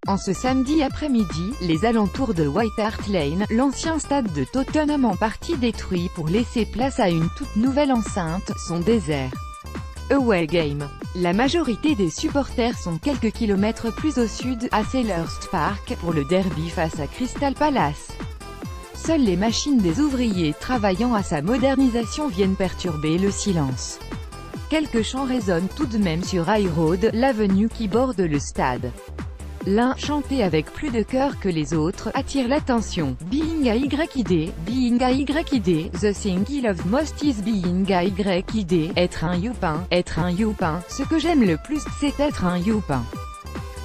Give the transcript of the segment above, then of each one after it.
En ce samedi après-midi, les alentours de White Hart Lane, l'ancien stade de Tottenham en partie détruit pour laisser place à une toute nouvelle enceinte, sont déserts. Away game. La majorité des supporters sont quelques kilomètres plus au sud, à Selhurst Park, pour le derby face à Crystal Palace. Seules les machines des ouvriers travaillant à sa modernisation viennent perturber le silence. Quelques chants résonnent tout de même sur High Road, l'avenue qui borde le stade. L'un, chanté avec plus de cœur que les autres, attire l'attention. Being a YID, being a YID, the thing I love most is being a YID, être un youpin, être un youpin, ce que j'aime le plus, c'est être un youpin.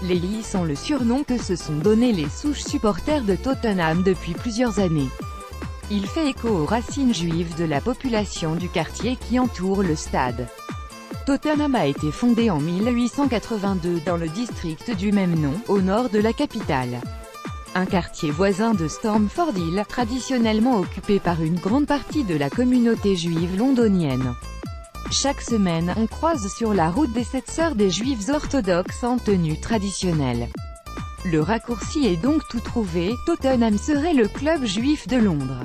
Les Yi sont le surnom que se sont donné les souches supporters de Tottenham depuis plusieurs années. Il fait écho aux racines juives de la population du quartier qui entoure le stade. Tottenham a été fondé en 1882 dans le district du même nom, au nord de la capitale. Un quartier voisin de Stamford Hill, traditionnellement occupé par une grande partie de la communauté juive londonienne. Chaque semaine, on croise sur la route des 7 sœurs des juifs orthodoxes en tenue traditionnelle. Le raccourci est donc tout trouvé, Tottenham serait le club juif de Londres.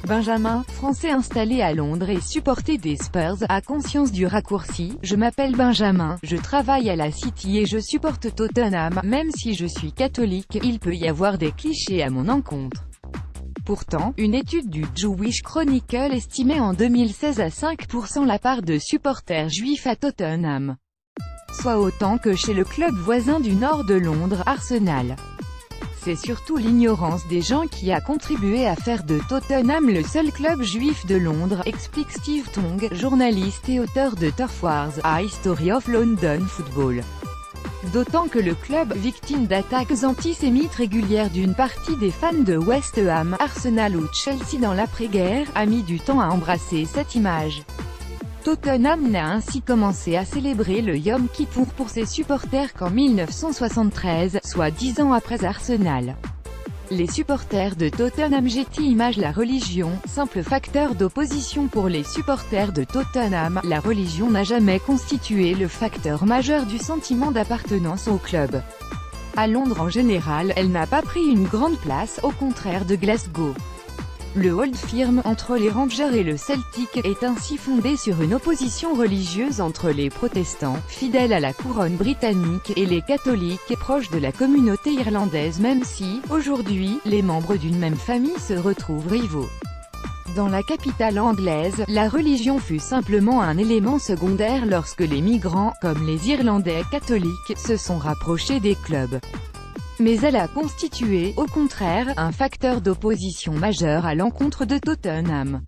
Benjamin, Français installé à Londres et supporter des Spurs, a conscience du raccourci. Je m'appelle Benjamin, je travaille à la City et je supporte Tottenham, même si je suis catholique, il peut y avoir des clichés à mon encontre. Pourtant, une étude du Jewish Chronicle estimait en 2016 à 5% la part de supporters juifs à Tottenham. Soit autant que chez le club voisin du nord de Londres, Arsenal. C'est surtout l'ignorance des gens qui a contribué à faire de Tottenham le seul club juif de Londres, explique Steve Tong, journaliste et auteur de Turf Wars, A History of London Football. D'autant que le club, victime d'attaques antisémites régulières d'une partie des fans de West Ham, Arsenal ou Chelsea dans l'après-guerre, a mis du temps à embrasser cette image. Tottenham n'a ainsi commencé à célébrer le Yom Kippour pour ses supporters qu'en 1973, soit 10 ans après Arsenal. Les supporters de Tottenham GT imagent la religion, simple facteur d'opposition pour les supporters de Tottenham. La religion n'a jamais constitué le facteur majeur du sentiment d'appartenance au club. À Londres en général, elle n'a pas pris une grande place, au contraire de Glasgow. Le Old Firm, entre les Rangers et le Celtic, est ainsi fondé sur une opposition religieuse entre les protestants, fidèles à la couronne britannique, et les catholiques, proches de la communauté irlandaise même si, aujourd'hui, les membres d'une même famille se retrouvent rivaux. Dans la capitale anglaise, la religion fut simplement un élément secondaire lorsque les migrants, comme les Irlandais catholiques, se sont rapprochés des clubs. Mais elle a constitué, au contraire, un facteur d'opposition majeur à l'encontre de Tottenham.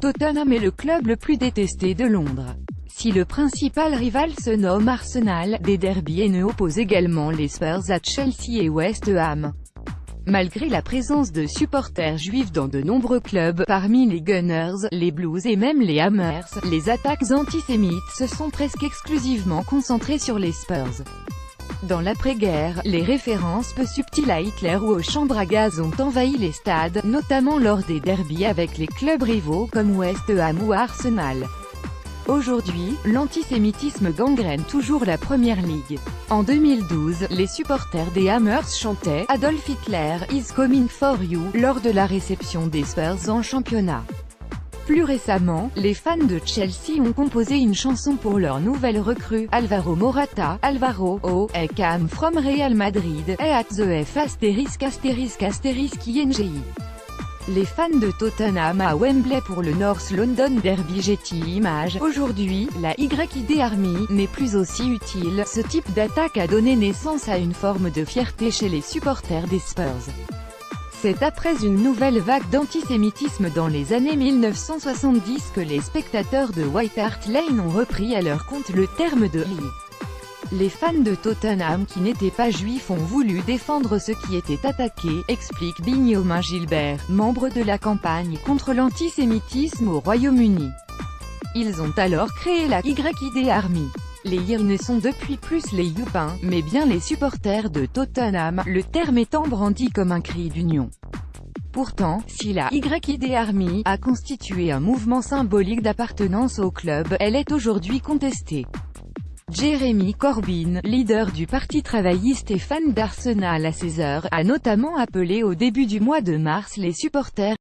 Tottenham est le club le plus détesté de Londres. Si le principal rival se nomme Arsenal, des derbies haineux opposent également les Spurs à Chelsea et West Ham. Malgré la présence de supporters juifs dans de nombreux clubs, parmi les Gunners, les Blues et même les Hammers, les attaques antisémites se sont presque exclusivement concentrées sur les Spurs. Dans l'après-guerre, les références peu subtiles à Hitler ou aux chambres à gaz ont envahi les stades, notamment lors des derbies avec les clubs rivaux comme West Ham ou Arsenal. Aujourd'hui, l'antisémitisme gangrène toujours la Première Ligue. En 2012, les supporters des Hammers chantaient « Adolf Hitler is coming for you » lors de la réception des Spurs en championnat. Plus récemment, les fans de Chelsea ont composé une chanson pour leur nouvelle recrue, Alvaro Morata. Alvaro, I came from Real Madrid, et at the F ****INGI. Les fans de Tottenham à Wembley pour le North London Derby GT Image. Aujourd'hui, la YID Army n'est plus aussi utile. Ce type d'attaque a donné naissance à une forme de fierté chez les supporters des Spurs. C'est après une nouvelle vague d'antisémitisme dans les années 1970 que les spectateurs de White Hart Lane ont repris à leur compte le terme de Yi. Les fans de Tottenham qui n'étaient pas juifs ont voulu défendre ceux qui étaient attaqués, explique Benjamin Gilbert, membre de la campagne contre l'antisémitisme au Royaume-Uni. Ils ont alors créé la YID Army. Les Yir ne sont depuis plus les Youpins, mais bien les supporters de Tottenham, le terme étant brandi comme un cri d'union. Pourtant, si la YID Army a constitué un mouvement symbolique d'appartenance au club, elle est aujourd'hui contestée. Jeremy Corbyn, leader du Parti travailliste et fan d'Arsenal à 16h, a notamment appelé au début du mois de mars les supporters